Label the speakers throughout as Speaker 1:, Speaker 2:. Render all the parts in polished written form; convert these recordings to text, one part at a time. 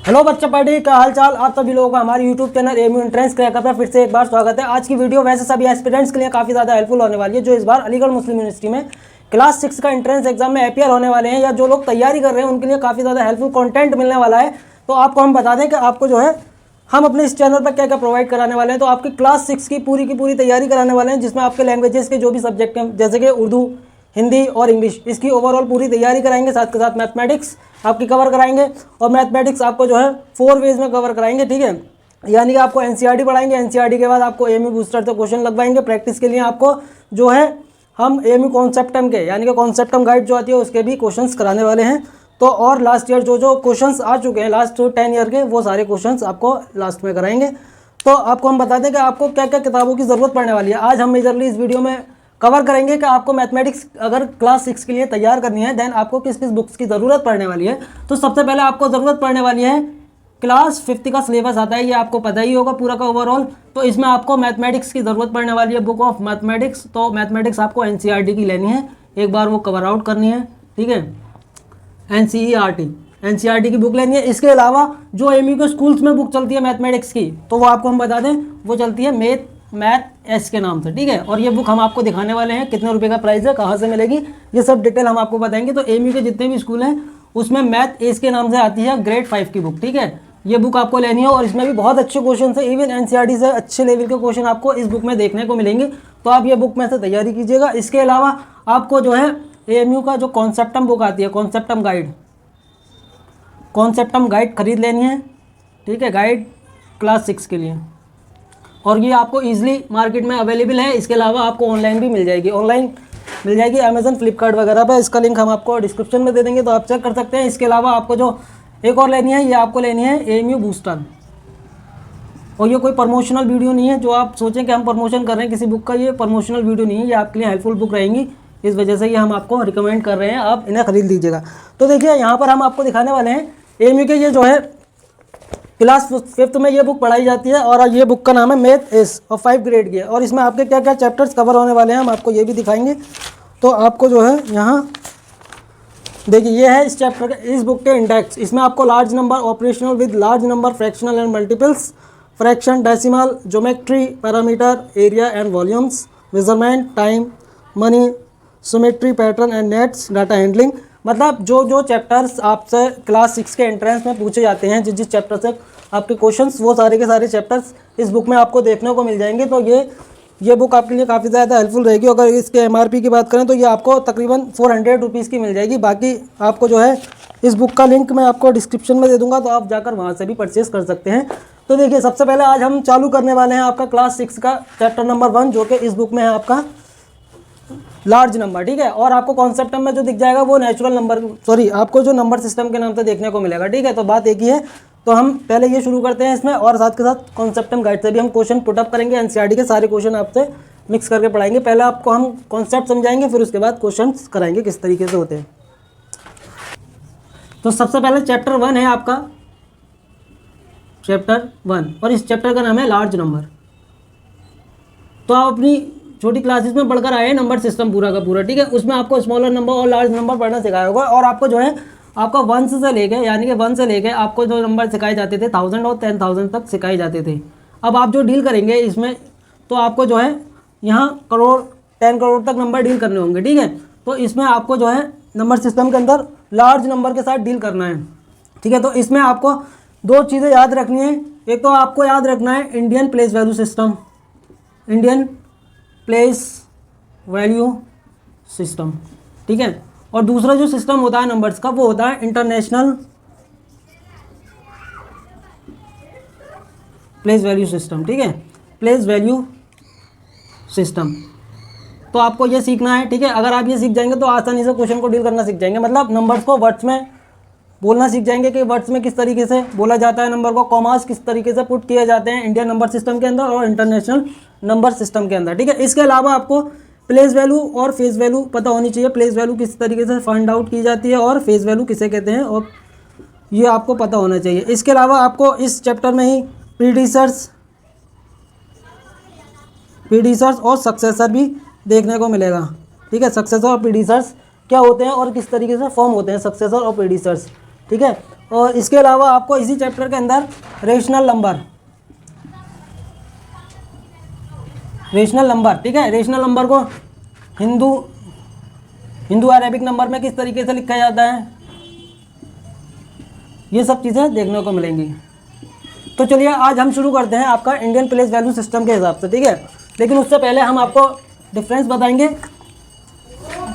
Speaker 1: Hello बच्चा party का हाल चाल। आप सभी लोगों का हमारे YouTube channel MU entrance cracker पर फिर से एक बार स्वागत है। आज की वीडियो वैसे सभी एस्पिरेंट्स के लिए काफ़ी ज़्यादा हेल्पफुल होने वाली है जो इस बार अलीगढ़ मुस्लिम यूनिवर्सिटी में क्लास 6 का एंट्रेंस एग्जाम में अपियर होने वाले हैं या जो लोग तैयारी कर रहे हैं उनके लिए काफ़ी ज़्यादा हेल्पफुल कंटेंट मिलने वाला है। तो आपको हम बता दें कि आपको जो है हम अपने इस चैनल पर क्या क्या प्रोवाइड कराने वाले हैं। तो आपकी क्लास 6 की पूरी तैयारी कराने वाले हैं जिसमें आपके लैंग्वेजेस के जो भी सब्जेक्ट हैं जैसे कि उर्दू, हिंदी और इंग्लिश, इसकी ओवरऑल पूरी तैयारी कराएंगे। साथ के साथ मैथमेटिक्स आपकी कवर कराएंगे और मैथमेटिक्स आपको जो है 4 वेज में कवर कराएंगे, ठीक है। यानी कि आपको एनसीईआरटी पढ़ाएंगे, एनसीईआरटी के बाद आपको एमयू बूस्टर से क्वेश्चन लगवाएंगे। प्रैक्टिस के लिए आपको जो है हम एमयू कॉन्सेप्टम के यानी कि कॉन्सेप्टम गाइड जो आती है उसके भी क्वेश्चंस कराने वाले हैं। तो और लास्ट ईयर जो क्वेश्चंस आ चुके हैं लास्ट 10 ईयर के, वो सारे क्वेश्चंस आपको लास्ट में कराएंगे। तो आपको हम बता दें कि आपको क्या क्या किताबों की ज़रूरत पड़ने वाली है। आज हम मेजरली इस वीडियो में कवर करेंगे कि आपको मैथमेटिक्स अगर क्लास 6 के लिए तैयार करनी है देन आपको किस किस बुक्स की ज़रूरत पड़ने वाली है। तो सबसे पहले आपको ज़रूरत पड़ने वाली है क्लास 5 का सिलेबस आता है, ये आपको पता ही होगा पूरा का ओवरऑल। तो इसमें आपको मैथमेटिक्स की ज़रूरत पड़ने वाली है, बुक ऑफ मैथमेटिक्स। तो मैथमेटिक्स आपको एनसीईआरटी की लेनी है, एक बार वो कवर आउट करनी है, ठीक है। एनसीईआरटी की बुक लेनी है। इसके अलावा जो एमयू के स्कूल्स में बुक चलती है मैथमेटिक्स की, तो वो आपको हम बता दें, वो चलती है मैथ एस के नाम से, ठीक है। और ये बुक हम आपको दिखाने वाले हैं, कितने रुपए का प्राइस है, कहाँ से मिलेगी, ये सब डिटेल हम आपको बताएंगे। तो एमयू के जितने भी स्कूल हैं उसमें मैथ एस के नाम से आती है ग्रेड 5 की बुक, ठीक है। ये बुक आपको लेनी है और इसमें भी बहुत अच्छे क्वेश्चन है, इवन एनसीईआरटी से अच्छे लेवल के क्वेश्चन आपको इस बुक में देखने को मिलेंगे। तो आप ये बुक में से तैयारी कीजिएगा। इसके अलावा आपको जो है एमयू का जो कॉन्सेप्टम बुक आती है, कॉन्सेप्टम गाइड खरीद लेनी है, ठीक है, गाइड क्लास 6 के लिए। और ये आपको ईजिली मार्केट में अवेलेबल है। इसके अलावा आपको ऑनलाइन भी मिल जाएगी, अमेजन, फ्लिपकार्ट वगैरह पर। इसका लिंक हम आपको डिस्क्रिप्शन में दे देंगे, तो आप चेक कर सकते हैं। इसके अलावा आपको जो एक और लेनी है, ये आपको लेनी है एमयू बूस्टर। और ये कोई प्रमोशनल वीडियो नहीं है जो आप सोचें कि हम प्रमोशन कर रहे हैं किसी बुक का, ये प्रमोशनल वीडियो नहीं है, ये आपके लिए हेल्पफुल बुक रहेंगी। इस वजह से ये हम आपको रिकमेंड कर रहे हैं, आप इन्हें खरीद लीजिएगा। तो देखिए यहाँ पर हम आपको दिखाने वाले हैं एमयू के, ये जो है क्लास 5 में ये बुक पढ़ाई जाती है और ये बुक का नाम है मैथ एस और 5 ग्रेड की है। और इसमें आपके क्या क्या चैप्टर्स कवर होने वाले हैं हम आपको ये भी दिखाएंगे। तो आपको जो है यहाँ देखिए, ये है इस चैप्टर का, इस बुक के इंडेक्स। इसमें आपको large number, operational with large number, fractional and multiples, fraction, decimal, geometry, parameter, area and volumes, measurement, time, money, geometry, pattern and nets, data handling. मतलब जो चैप्टर्स आपसे क्लास 6 के एंट्रेंस में पूछे जाते हैं, जिस चैप्टर से आपके क्वेश्चंस, वो सारे के सारे चैप्टर्स इस बुक में आपको देखने को मिल जाएंगे। तो ये बुक आपके लिए काफ़ी ज़्यादा हेल्पफुल रहेगी। अगर इसके एमआरपी की बात करें तो ये आपको तकरीबन 400 रुपीज़ की मिल जाएगी। बाकी आपको जो है इस बुक का लिंक मैं आपको डिस्क्रिप्शन में दे दूँगा, तो आप जाकर वहाँ से भी परचेज़ कर सकते हैं। तो देखिए, सबसे पहले आज हम चालू करने वाले हैं आपका क्लास 6 का चैप्टर नंबर 1, जो कि इस बुक में है आपका लार्ज नंबर, ठीक है। और आपको कॉन्सेप्ट में जो दिख जाएगा वो नेचुरल नंबर, आपको जो नंबर सिस्टम के नाम से देखने को मिलेगा, ठीक है। तो बात एक ही है। तो हम पहले ये शुरू करते हैं इसमें, और साथ के साथ कॉन्सेप्टम गाइड से भी हम क्वेश्चन पुटअप करेंगे। एनसीईआरटी के सारे क्वेश्चन आपसे मिक्स करके पढ़ाएंगे। पहले आपको हम कॉन्सेप्ट समझाएंगे, फिर उसके बाद क्वेश्चन कराएंगे किस तरीके से होते हैं। तो सबसे पहले चैप्टर 1 है आपका, चैप्टर 1, और इस चैप्टर का नाम है लार्ज नंबर। तो आप अपनी छोटी क्लासेस में पढ़कर आए हैं नंबर सिस्टम पूरा का पूरा, ठीक है। उसमें आपको स्मॉलर नंबर और लार्ज नंबर पढ़ना सिखाया होगा। और आपको जो है आपका 1 से लेके, यानी कि 1 से लेके आपको जो नंबर सिखाए जाते थे 1000 और 10,000 तक सिखाए जाते थे। अब आप जो डील करेंगे इसमें, तो आपको जो है यहाँ 10 करोड़ तक नंबर डील करने होंगे, ठीक है। तो इसमें आपको जो है नंबर सिस्टम के अंदर लार्ज नंबर के साथ डील करना है, ठीक है। तो इसमें आपको 2 चीज़ें याद रखनी है। एक तो आपको याद रखना है Indian place value system, Indian place value system, ठीक है। और दूसरा जो सिस्टम होता है नंबर्स का, वो होता है इंटरनेशनल प्लेस वैल्यू सिस्टम, ठीक है, प्लेस वैल्यू सिस्टम। तो आपको ये सीखना है, ठीक है। अगर आप ये सीख जाएंगे तो आसानी से क्वेश्चन को डील करना सीख जाएंगे। मतलब नंबर्स को वर्ड्स में बोलना सीख जाएंगे कि वर्ड्स में किस तरीके से बोला जाता है, नंबर को कॉमास किस तरीके से पुट किए जाते हैं इंडियन नंबर सिस्टम के अंदर और इंटरनेशनल नंबर सिस्टम के अंदर, ठीक है। इसके अलावा आपको प्लेस वैल्यू और फेस वैल्यू पता होनी चाहिए। प्लेस वैल्यू किस तरीके से फाइंड आउट की जाती है और फेस वैल्यू किसे कहते हैं, और ये आपको पता होना चाहिए। इसके अलावा आपको इस चैप्टर में ही प्रीडिसर्स और सक्सेसर भी देखने को मिलेगा, ठीक है। सक्सेसर और प्रीडिसर्स क्या होते हैं और किस तरीके से फॉर्म होते हैं सक्सेसर और प्रीडिसर्स, ठीक है। और इसके अलावा आपको इसी चैप्टर के अंदर रेशनल नंबर, ठीक है, रेशनल नंबर को हिंदू अरेबिक नंबर में किस तरीके से लिखा जाता है, ये सब चीज़ें देखने को मिलेंगी। तो चलिए आज हम शुरू करते हैं आपका इंडियन प्लेस वैल्यू सिस्टम के हिसाब से, ठीक है। लेकिन उससे पहले हम आपको डिफरेंस बताएंगे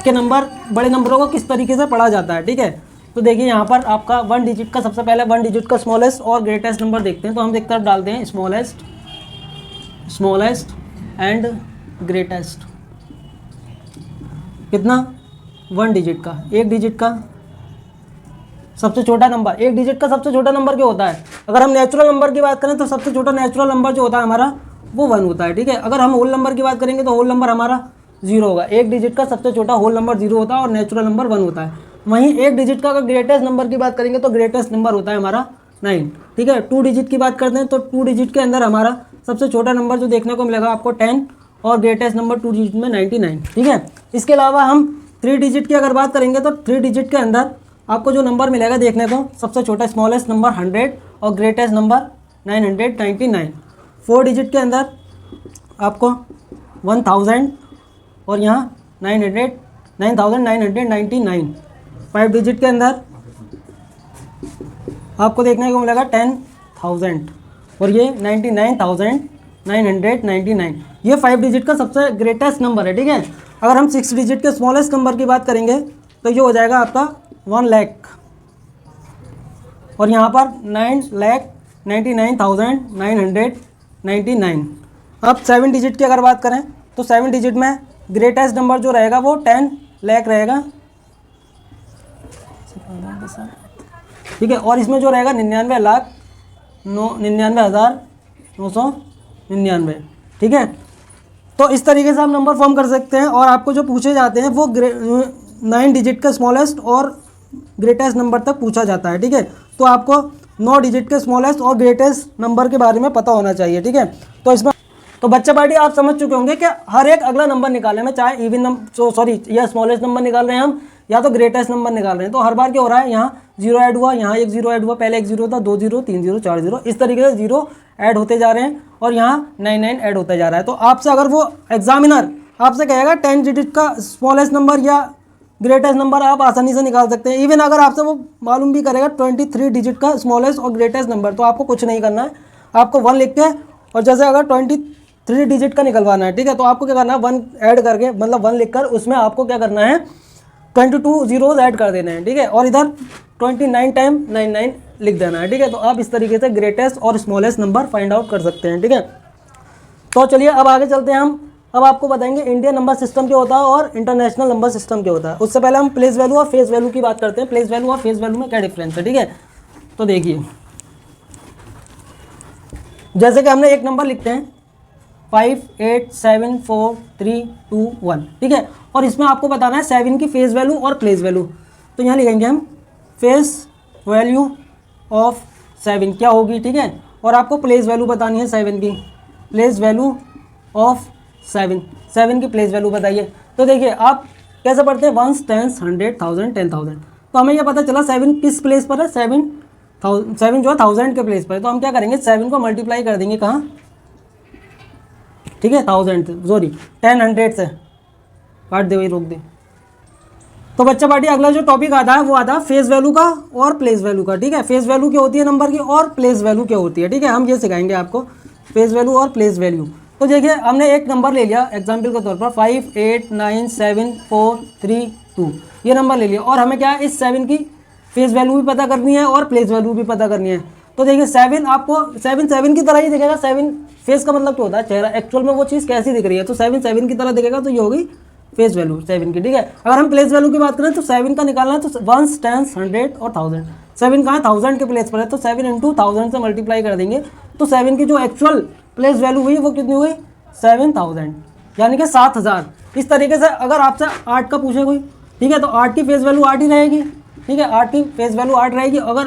Speaker 1: कि नंबर, बड़े नंबरों को किस तरीके से पढ़ा जाता है, ठीक है। तो देखिए यहाँ पर आपका 1 डिजिट का, सबसे पहले 1 डिजिट का स्मॉलेस्ट और ग्रेटेस्ट नंबर देखते हैं। तो हम एक तरफ डालते हैं स्मॉलेस्ट एंड ग्रेटेस्ट। कितना? 1 डिजिट का, 1 डिजिट का सबसे छोटा नंबर। 1 डिजिट का सबसे छोटा नंबर क्या होता है? अगर हम नेचुरल नंबर की बात करें तो सबसे छोटा नेचुरल नंबर जो होता है हमारा वो 1 होता है, ठीक है। अगर हम होल नंबर की बात करेंगे तो होल नंबर हमारा 0 होगा। 1 डिजिट का सबसे छोटा होल नंबर 0 होता है और नेचुरल नंबर 1 होता है। वहीं 1 डिजिट का अगर ग्रेटेस्ट नंबर की बात करेंगे तो ग्रेटेस्ट नंबर होता है हमारा 9, ठीक है। 2 डिजिट की बात करते हैं तो 2 डिजिट के अंदर हमारा सबसे छोटा नंबर जो देखने को मिलेगा आपको 10 और ग्रेटेस्ट नंबर 2 डिजिट में 99, ठीक है। इसके अलावा हम 3 डिजिट की अगर बात करेंगे तो 3 डिजिट के अंदर आपको जो नंबर मिलेगा देखने को, सबसे छोटा स्मॉलेस्ट नंबर 100 और ग्रेटेस्ट नंबर 999। 4 डिजिट के अंदर आपको 1000 और यहाँ 9999। 5 डिजिट के अंदर आपको देखने को मिलेगा 10,000 और ये 99,999। ये 5 डिजिट का सबसे ग्रेटेस्ट नंबर है, ठीक है। अगर हम 6 डिजिट के स्मॉलेस्ट नंबर की बात करेंगे तो ये हो जाएगा आपका 1 लाख और यहाँ पर 9,99,999। अब 7 डिजिट की अगर बात करें तो 7 डिजिट में ग्रेटेस्ट नंबर जो रहेगा वो 10 लाख रहेगा, ठीक है। और इसमें जो रहेगा 99,999,999, ठीक है। तो इस तरीके से हम नंबर फॉर्म कर सकते हैं। और आपको जो पूछे जाते हैं वो 9 डिजिट का स्मॉलेस्ट और ग्रेटेस्ट नंबर तक पूछा जाता है, ठीक है। तो आपको 9 डिजिट के स्मॉलेस्ट और ग्रेटेस्ट नंबर के बारे में पता होना चाहिए, ठीक है। तो इसमें तो बच्चा पार्टी आप समझ चुके होंगे कि हर एक अगला नंबर निकालने में, चाहे इवन नंबर या स्मॉलेस्ट नंबर निकाल रहे हैं हम या तो ग्रेटेस्ट नंबर निकाल रहे हैं, तो हर बार क्या हो रहा है, यहाँ 0 ऐड हुआ, यहाँ 1 0 ऐड हुआ, पहले 1 0 था, 2 0, 3 0, 4 0, इस तरीके से 0 ऐड होते जा रहे हैं और यहाँ 99 ऐड होते जा रहा है। तो आपसे अगर वो एग्जामिनर आपसे कहेगा 10 डिजिट का स्मॉलेस्ट नंबर या ग्रेटेस्ट नंबर, आप आसानी से निकाल सकते हैं। इवन अगर आपसे वो मालूम भी करेगा 23 डिजिट का स्मॉलेस्ट और ग्रेटेस्ट नंबर, तो आपको कुछ नहीं करना है, आपको 1 लिख के, और जैसे अगर 23 डिजिट का निकलवाना है, ठीक है, तो आपको क्या करना है, 1 ऐड करके, मतलब 1 लिखकर उसमें आपको क्या करना है, 22 जीरोज ऐड कर देना है, ठीक है। और इधर 29 टाइम 99 लिख देना है, ठीक है। तो आप इस तरीके से ग्रेटेस्ट और स्मॉलेस्ट नंबर फाइंड आउट कर सकते हैं, ठीक है। तो चलिए अब आगे चलते हैं हम। अब आपको बताएंगे इंडियन नंबर सिस्टम क्या होता है और इंटरनेशनल नंबर सिस्टम क्या होता है। उससे पहले हम प्लेस वैल्यू और फेस वैल्यू की बात करते हैं। प्लेस वैल्यू और फेस वैल्यू में क्या डिफरेंस है, ठीक है। तो देखिए, जैसे कि हमने एक नंबर लिखते हैं 5 8 7 4 3 2 1, ठीक है। और इसमें आपको बताना है 7 की फेस वैल्यू और प्लेस वैल्यू। तो यहाँ लिखेंगे हम फेस वैल्यू ऑफ 7 क्या होगी, ठीक है। और आपको प्लेस वैल्यू बतानी है 7 की, प्लेस वैल्यू ऑफ 7 की प्लेस वैल्यू बताइए। तो देखिए आप कैसे पढ़ते हैं, 1 10 100 1000 10,000। तो हमें यह पता चला 7 किस प्लेस पर है, 7 जो है 1000 के प्लेस पर है। तो हम क्या करेंगे, 7 को मल्टीप्लाई कर देंगे कहाँ, ठीक है, 1000 से, सॉरी 100 से, काट दे वही, रोक दे। तो बच्चा पार्टी अगला जो टॉपिक आता है वो आता है फेस वैल्यू का और प्लेस वैल्यू का, ठीक है। फेस वैल्यू क्या होती है नंबर की और प्लेस वैल्यू क्या होती है, ठीक है। हम ये सिखाएंगे आपको फेस वैल्यू और प्लेस वैल्यू। तो देखिए हमने एक नंबर ले लिया एग्जाम्पल के तौर पर 5 8 9 7 4 3 2, ये नंबर ले लिया और हमें क्या है, इस 7 की फेस वैल्यू भी पता करनी है और प्लेस वैल्यू भी पता करनी है। तो देखिए 7 आपको 7 की तरह ही दिखेगा। 7 फेस का मतलब क्या होता है, चेहरा, एक्चुअल में वो चीज़ कैसी दिख रही है, तो 7 की तरह दिखेगा, तो ये होगी फेस वैल्यू 7 की, ठीक है। अगर हम प्लेस वैल्यू की बात करें तो 7 का निकालना है तो 1 10 100 और 1000। 7 कहाँ 1000 के प्लेस पर है, तो 7 × 1000 से मल्टीप्लाई कर देंगे तो 7 की जो एक्चुअल प्लेस वैल्यू हुई वो कितनी हुई, 7000, यानी कि 7000। इस तरीके से अगर आपसे 8 का पूछे कोई, ठीक है, तो 8 की फेस वैल्यू 8 ही रहेगी, ठीक है, 8 की फेस वैल्यू 8 रहेगी। अगर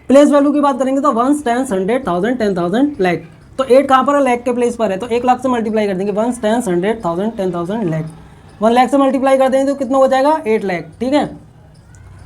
Speaker 1: प्लेस वैल्यू की बात करेंगे तो 1 10 100 1000 10,000 लाख। तो 8 कहाँ पर है, लाख के प्लेस पर है, तो 1 लाख से मल्टीप्लाई कर देंगे 1 10 100 1000 10,000 लाख। 1 लाख से मल्टीप्लाई कर देंगे तो कितना हो जाएगा, 8 लाख, ठीक है।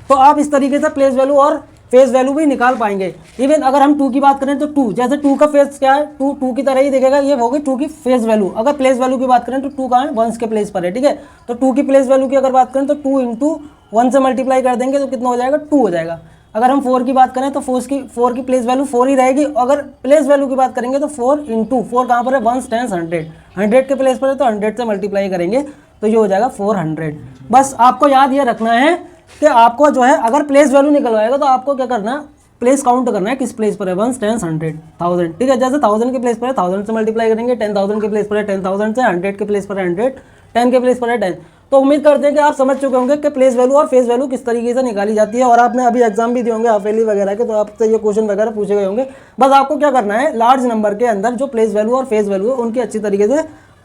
Speaker 1: तो आप इस तरीके से प्लेस वैल्यू और फेस वैल्यू भी निकाल पाएंगे। इवन अगर हम 2 की बात करें तो 2, जैसे 2 का फेस क्या है, 2 की तरह ही दिखेगा, ये होगी 2 की फेस वैल्यू। अगर प्लेस वैल्यू की बात करें तो 2 कहाँ है, 1 के प्लेस पर है, ठीक है। तो 2 की प्लेस वैल्यू की अगर बात करें तो 2 इंटू 1 से मल्टीप्लाई कर देंगे तो कितना हो जाएगा, 2 हो जाएगा। अगर हम 4 की बात करें तो 4 की प्लेस वैल्यू 4 ही रहेगी। अगर प्लेस वैल्यू की बात करेंगे तो 4 इंटू 4 कहाँ पर है, 1 10 100, 100 के प्लेस पर है तो 100 से मल्टीप्लाई करेंगे तो ये हो जाएगा 400। बस आपको याद ये रखना है कि आपको जो है अगर प्लेस वैल्यू निकलवाएगा तो आपको क्या करना है, प्लेस काउंट करना है, किस प्लेस पर है, 1 10 100 1000, ठीक है। जैसे 1000 के प्लेस पर है 1000 से मल्टीप्लाई करेंगे, 10,000 के प्लेस पर है 10,000 से, 100 के प्लेस पर है 100, 10 के प्लेस पर है 10। तो उम्मीद करते हैं कि आप समझ चुके होंगे कि प्लेस वैल्यू और फेस वैल्यू किस तरीके से निकाली जाती है। और आपने अभी एग्जाम भी दिए होंगे हाफेली वगैरह के, तो आपसे ये क्वेश्चन वगैरह पूछे गए होंगे। बस आपको क्या करना है, लार्ज नंबर के अंदर जो प्लेस वैल्यू और फेस वैल्यू है उनकी अच्छी तरीके से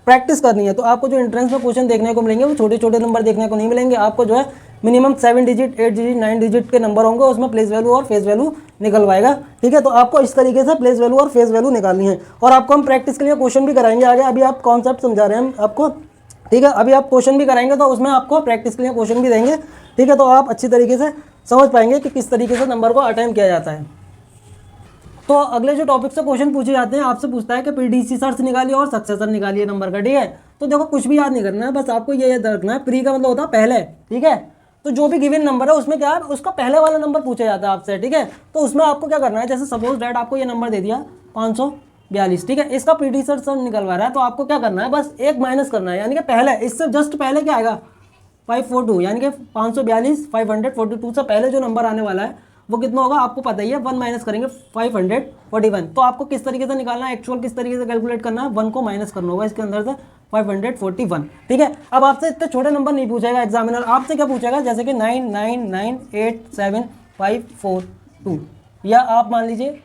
Speaker 1: प्रैक्टिस करनी है। तो आपको जो एंट्रेंस में क्वेश्चन देखने को मिलेंगे वो छोटे छोटे नंबर देखने को नहीं मिलेंगे, आपको जो है मिनिमम 7 डिजिट 8 डिजिट 9 डिजिट के नंबर होंगे, उसमें प्लेस वैल्यू और फेस वैल्यू निकलवाएगा, ठीक है। तो आपको इस तरीके से प्लेस वैल्यू और फेस वैल्यू निकालनी है। और आपको हम प्रैक्टिस के लिए क्वेश्चन भी कराएंगे आगे, अभी आप कॉन्सेप्ट समझा रहे हैं हम आपको, ठीक है। अभी आप क्वेश्चन भी कराएंगे तो उसमें आपको प्रैक्टिस के लिए क्वेश्चन भी देंगे, ठीक है। तो आप अच्छी तरीके से समझ पाएंगे कि किस तरीके से नंबर को अटेम्प्ट किया जाता है। तो अगले जो टॉपिक से क्वेश्चन पूछे जाते हैं, आपसे पूछता है कि पीडीसी सर्च निकालिए और सक्सेसर निकालिए नंबर का, ठीक है। तो देखो कुछ भी याद नहीं करना है, बस आपको ये याद रखना है, प्री का मतलब होता है पहले, ठीक है। तो जो भी गिवन नंबर है उसमें क्या है, उसका पहले वाला नंबर पूछा जाता है आपसे, ठीक है। तो उसमें आपको क्या करना है, जैसे सपोज डैट आपको ये नंबर दे दिया 542, ठीक है, इसका पीडी सर्च निकलवा रहा है, तो आपको क्या करना है, बस एक माइनस करना है, यानी कि पहले इससे जस्ट पहले क्या आएगा 542, यानी कि 542 542 से पहले जो नंबर आने वाला है वो कितना होगा आपको पता ही है, 1 माइनस करेंगे 541। तो आपको किस तरीके से निकालना है, एक्चुअल किस तरीके से कैलकुलेट करना है, 1 को माइनस करना होगा इसके अंदर से 541, ठीक है। अब आपसे इतने छोटे नंबर नहीं पूछेगा एग्जामिनर, आपसे क्या पूछेगा, जैसे कि 99987542, या आप मान लीजिए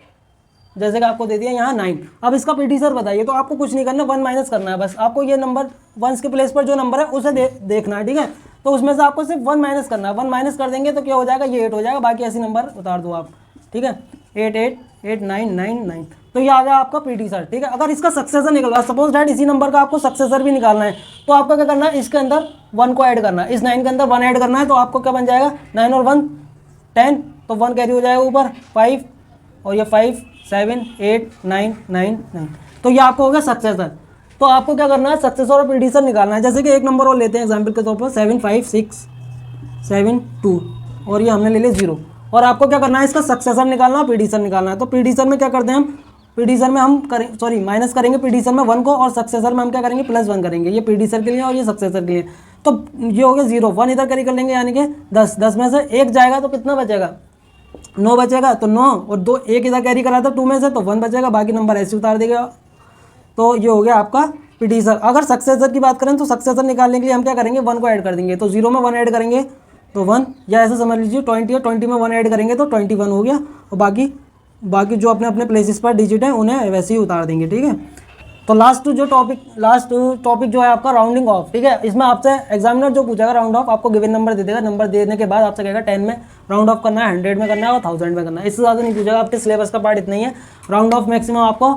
Speaker 1: जैसे कि आपको दे दिया यहाँ 9। अब इसका पीटी सर बताइए, तो आपको कुछ नहीं करना, 1 माइनस करना है, बस आपको ये नंबर 1 के प्लेस पर जो नंबर है उसे देखना है, ठीक है। तो उसमें से आपको सिर्फ 1 माइनस करना है, 1 माइनस कर देंगे तो क्या हो जाएगा, ये 8 हो जाएगा, बाकी ऐसे नंबर उतार दो आप, ठीक है, 888999। तो ये आ गया आपका पीटी सर, ठीक है। अगर इसका सक्सेसर निकलवा, सपोज डैट इसी नंबर का आपको सक्सेसर भी निकालना है, तो आपको क्या करना है, इसके अंदर 1 को ऐड करना है, इस 9 के अंदर 1 ऐड करना है, तो आपको क्या बन जाएगा, 9 और 1 10, तो 1 कैरी हो जाएगा ऊपर 5, और ये 5 7 8 9 9 9, तो ये आपको हो गया सक्सेसर। तो आपको क्या करना है, सक्सेसर और प्रीडिसर निकालना है। जैसे कि एक नंबर और लेते हैं एग्जांपल के तौर पर 75672, और ये हमने ले लिया 0, और आपको क्या करना है, इसका सक्सेसर निकालना है, प्रीडिसर निकालना है। तो प्रीडिसर में क्या करते हैं हम, प्रीडिसर में हम माइनस करेंगे प्रीडिसर में 1 को, और सक्सेसर में हम क्या करेंगे, +1 करेंगे, ये प्रीडिसर के लिए और ये सक्सेसर के लिए। तो ये हो गया 0, 1 इधर कैरी कर लेंगे, यानी कि 10 में से 1 जाएगा तो कितना बचेगा, 9 बचेगा, तो 9 और 2 1 इधर कैरी करा था 2 में से, तो 1 बचेगा, बाकी नंबर ऐसे उतार देगा। तो ये हो गया आपका प्रीडिसर। अगर सक्सेसर की बात करें तो सक्सेसर निकालने के लिए हम क्या करेंगे, 1 को ऐड कर देंगे, तो 0 में 1 ऐड करेंगे तो 1, या ऐसे समझ लीजिए 20 है, 20 में 1 ऐड करेंगे तो 21 हो गया, और बाकी जो अपने अपने प्लेसेस पर डिजिट है उन्हें वैसे ही उतार देंगे, ठीक है। तो लास्ट टॉपिक जो है आपका राउंडिंग ऑफ, ठीक है। इसमें आपसे एग्जामिनर जो पूछेगा राउंड ऑफ, आपको गिवन नंबर दे देगा, नंबर देने के बाद आपसे कहेगा 10 में राउंड ऑफ करना है, 100 में करना है और 1000 में करना है, इससे ज़्यादा नहीं पूछेगा, आपके सिलेबस का पार्ट इतना ही है। राउंड ऑफ मैक्सिमम आपको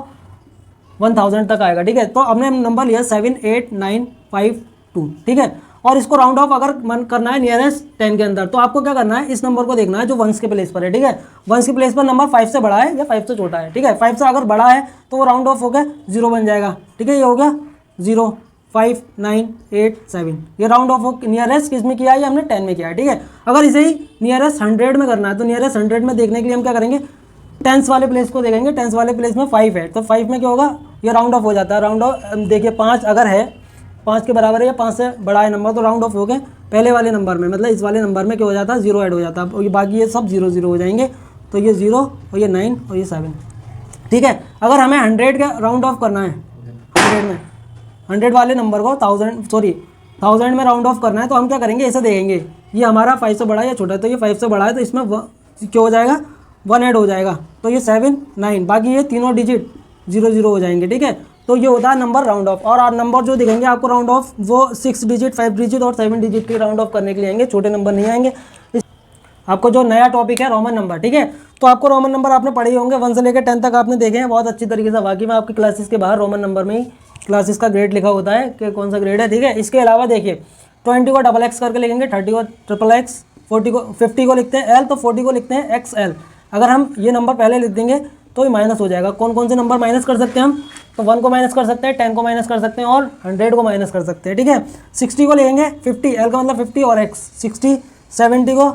Speaker 1: 1000 तक आएगा, ठीक है। तो हमने नंबर लिया 78952, ठीक है। और इसको राउंड ऑफ अगर मन करना है नियरेस्ट 10 के अंदर, तो आपको क्या करना है, इस नंबर को देखना है जो 1 के प्लेस पर है, ठीक है। 1 के प्लेस पर नंबर 5 से बड़ा है या 5 से छोटा है, ठीक है। 5 से अगर बड़ा है तो वो राउंड ऑफ हो गया 0 बन जाएगा, ठीक है। ये हो गया 0 5 9 8 7, ये राउंड ऑफ हो नियरेस्ट किस में किया है, हमने 10 में किया है, ठीक है। अगर इसे ही नियरेस्ट 100 में करना है, तो नियरेस्ट 100 में देखने के लिए हम क्या करेंगे, टेंस वाले प्लेस को देखेंगे, टेंस वाले प्लेस में 5 है, तो 5 में क्या होगा, ये राउंड ऑफ हो जाता है। राउंड ऑफ देखिए 5 अगर है, 5 के बराबर है या 5 से बड़ा है नंबर, तो राउंड ऑफ हो गए पहले वाले नंबर में, मतलब इस वाले नंबर में क्या हो जाता है, 0 ऐड हो जाता है, और ये बाकी ये सब 0 0 हो जाएंगे, तो ये 0 और ये 9 और ये 7, ठीक है। अगर हमें 100 का राउंड ऑफ करना है, 100 वाले नंबर को 1000 में राउंड ऑफ करना है, तो हम क्या करेंगे, ऐसे देखेंगे ये हमारा 5 से बड़ा है या छोटा है, तो ये 5 से बड़ा है, तो इसमें क्या हो जाएगा, 1 ऐड हो जाएगा, तो ये 7 9, बाकी ये तीनों डिजिट 0 0 हो जाएंगे, ठीक है। तो ये होता है नंबर राउंड ऑफ। और नंबर जो दिखेंगे आपको राउंड ऑफ, वो 6 डिजिट 5 डिजिट और 7 डिजिट के राउंड ऑफ करने के लिए आएंगे, छोटे नंबर नहीं आएंगे। आपको जो नया टॉपिक है रोमन नंबर, ठीक है। तो आपको रोमन नंबर आपने पढ़े होंगे, 1 से लेकर 10 तक आपने देखे हैं बहुत अच्छी तरीके से। बाकी में आपकी क्लासेस के बाहर रोमन नंबर में ही क्लासेस का ग्रेड लिखा होता है कि कौन सा ग्रेड है, ठीक है। इसके अलावा देखिए 20 को XX करके लिखेंगे, 30 को XXX, 40 को 50 को लिखते हैं L, तो 40 को लिखते हैं XL, अगर हम ये नंबर पहले लिख देंगे तो ये माइनस हो जाएगा। कौन कौन से नंबर माइनस कर सकते हैं हम, तो 1 को माइनस कर सकते हैं, 10 को माइनस कर सकते हैं और 100 को माइनस कर सकते हैं, ठीक है। 60 को लेंगे 50, एल का मतलब 50 और एक्स, 60, 70 को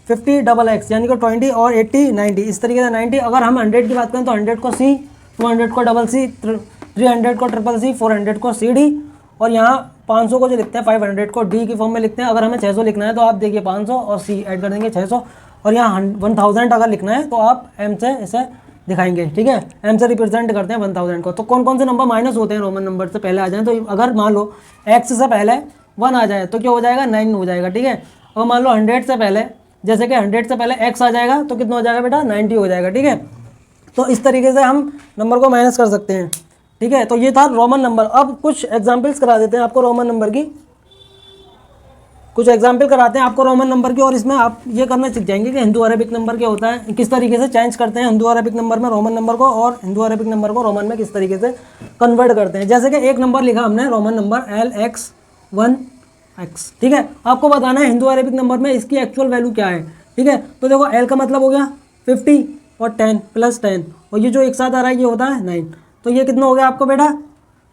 Speaker 1: 50 डबल एक्स यानी कि 20 और 80 90, इस तरीके से 90। अगर हम 100 की बात करें तो 100 को सी, 200 को डबल सी, 300 को ट्रिपल सी, 400 को सी डी, और यहाँ 500 को जो लिखते हैं 500 को डी की फॉर्म में लिखते हैं। अगर हमें 600 लिखना है तो आप देखिए 500 और सी ऐड कर देंगे 600, और यहाँ 1000 अगर लिखना है तो आप एम से इसे दिखाएंगे, ठीक है। एम से रिप्रेजेंट करते हैं 1000 को। तो कौन कौन से नंबर माइनस होते हैं रोमन नंबर से पहले आ जाए, तो अगर मान लो एक्स से पहले 1 आ जाए तो क्या हो जाएगा, 9 हो जाएगा, ठीक है। अगर मान लो 100 से पहले, जैसे कि 100 से पहले एक्स आ जाएगा तो कितना हो जाएगा बेटा, 90 हो जाएगा, ठीक है। तो इस तरीके से हम नंबर को माइनस कर सकते हैं, ठीक है। तो ये था रोमन नंबर। अब कुछ एग्जाम्पल्स करा देते हैं आपको रोमन नंबर की, कुछ एग्जाम्पल कराते हैं आपको रोमन नंबर की, और इसमें आप ये करना सीख जाएंगे कि हिंदू अरबिक नंबर क्या होता है, किस तरीके से चेंज करते हैं हिंदू अरबिक नंबर में रोमन नंबर को, और हिंदू अरबिक नंबर को रोमन में किस तरीके से कन्वर्ट करते हैं। जैसे कि एक नंबर लिखा हमने रोमन नंबर LX1X, ठीक है। आपको बताना है हिंदू अरबिक नंबर में इसकी एक्चुअल वैल्यू क्या है, ठीक है। तो देखो एल का मतलब हो गया 50 और 10 प्लस 10, और ये जो एक साथ आ रहा है ये होता है 9, तो ये कितना हो गया आपको बेटा,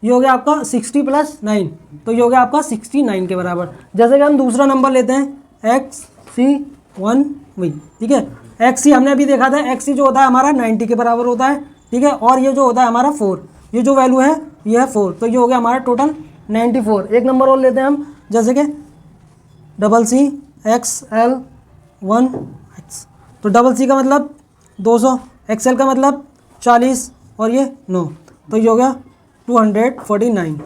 Speaker 1: ये हो गया आपका 60 प्लस 9, तो ये हो गया आपका 69 के बराबर। जैसे कि हम दूसरा नंबर लेते हैं XC1V, ठीक है। XC हमने अभी देखा था, XC जो होता है हमारा 90 के बराबर होता है, ठीक है। और ये जो होता है हमारा 4, ये जो वैल्यू है ये है 4, तो ये हो गया हमारा टोटल 94। एक नंबर और लेते हैं हम, जैसे कि CCXL1X, तो CC का मतलब 200, XL का मतलब 40 और ये 9, तो ये हो गया 249,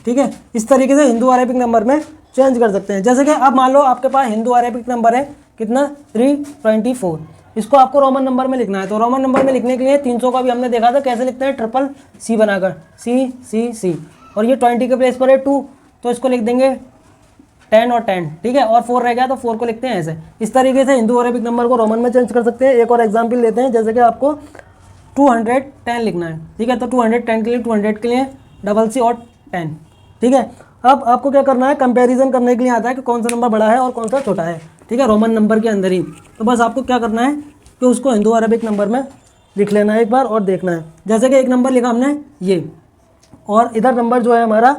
Speaker 1: ठीक है। इस तरीके से हिंदू अरेबिक नंबर में चेंज कर सकते हैं। जैसे कि अब मान लो आपके पास हिंदू अरेबिक नंबर है कितना, 324, इसको आपको रोमन नंबर में लिखना है। तो रोमन नंबर में लिखने के लिए 300 का भी हमने देखा था कैसे लिखते हैं, ट्रिपल सी बनाकर, C, और ये 20 के प्लेस पर है 2, तो इसको लिख देंगे 10 और 10, ठीक है। और 4 रह गया तो 4 को लिखते हैं ऐसे। इस तरीके से हिंदू अरेबिक नंबर को रोमन में चेंज कर सकते हैं। एक और एग्जाम्पल लेते हैं, जैसे कि आपको 210 लिखना है, ठीक है। तो 210 के लिए 200 के लिए CC और 10, ठीक है। अब आपको क्या करना है, कंपैरिजन करने के लिए आता है कि कौन सा नंबर बड़ा है और कौन सा छोटा है, ठीक है, रोमन नंबर के अंदर ही। तो बस आपको क्या करना है कि उसको हिंदू अरेबिक नंबर में लिख लेना है एक बार और देखना है। जैसे कि एक नंबर लिखा हमने ये, और इधर नंबर जो है हमारा,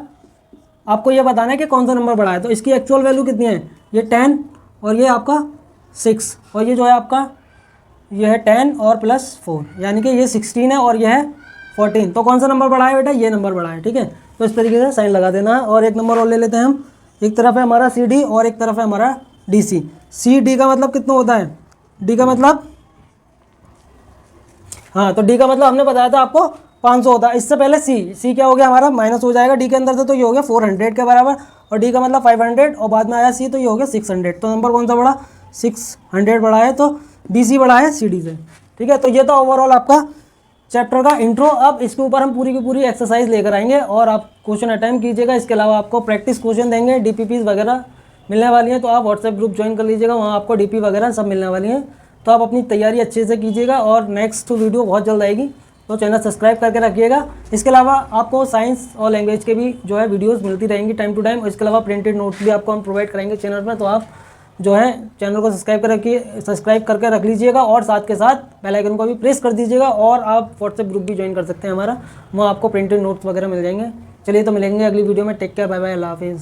Speaker 1: आपको ये बताना है कि कौन सा नंबर बड़ा है। तो इसकी एक्चुअल वैल्यू कितनी है, ये 10 और ये आपका 6, और ये जो है आपका ये है 10 और प्लस 4, यानी कि ये 16 है और ये है 14। तो कौन सा नंबर बड़ा है बेटा, ये नंबर बड़ा है, ठीक है। तो इस तरीके से साइन लगा देना है। और एक नंबर और ले लेते हैं हम, एक तरफ है हमारा CD और एक तरफ है हमारा DC। CD का मतलब कितना होता है, D का मतलब, हाँ, तो D का मतलब हमने बताया था आपको 500 होता है। इससे पहले C क्या हो गया हमारा, माइनस हो जाएगा D के अंदर से, तो ये हो गया 400 के बराबर, और D का मतलब 500, और बाद में आया C, तो ये हो गया 600। तो नंबर कौन सा बड़ा, 600 बड़ा है, तो DC बड़ा है CD से, ठीक है। तो ये तो ओवरऑल आपका चैप्टर का इंट्रो। अब इसके ऊपर हम पूरी की पूरी एक्सरसाइज लेकर आएंगे और आप क्वेश्चन अटेम्प्ट कीजिएगा। इसके अलावा आपको प्रैक्टिस क्वेश्चन देंगे, DPPs वगैरह मिलने वाली हैं, तो आप व्हाट्सएप ग्रुप ज्वाइन कर लीजिएगा, वहाँ आपको DP वगैरह सब मिलने वाली हैं। तो आप अपनी तैयारी अच्छे से कीजिएगा, और नेक्स्ट वीडियो बहुत जल्द आएगी, तो चैनल सब्सक्राइब करके रखिएगा। इसके अलावा आपको साइंस और लैंग्वेज के भी जो है वीडियोज़ मिलती रहेंगी टाइम टू टाइम, और इसके अलावा प्रिंटेड नोट्स भी आपको हम प्रोवाइड करेंगे चैनल पर। तो आप जो है चैनल को सब्सक्राइब करके रख लीजिएगा, और साथ के साथ बेल आइकन को भी प्रेस कर दीजिएगा। और आप व्हाट्सएप ग्रुप भी ज्वाइन कर सकते हैं हमारा, वहाँ आपको प्रिंटेड नोट्स वगैरह मिल जाएंगे। चलिए, तो मिलेंगे अगली वीडियो में। टेक केयर, बाय बाय, अल्लाह हाफिज़।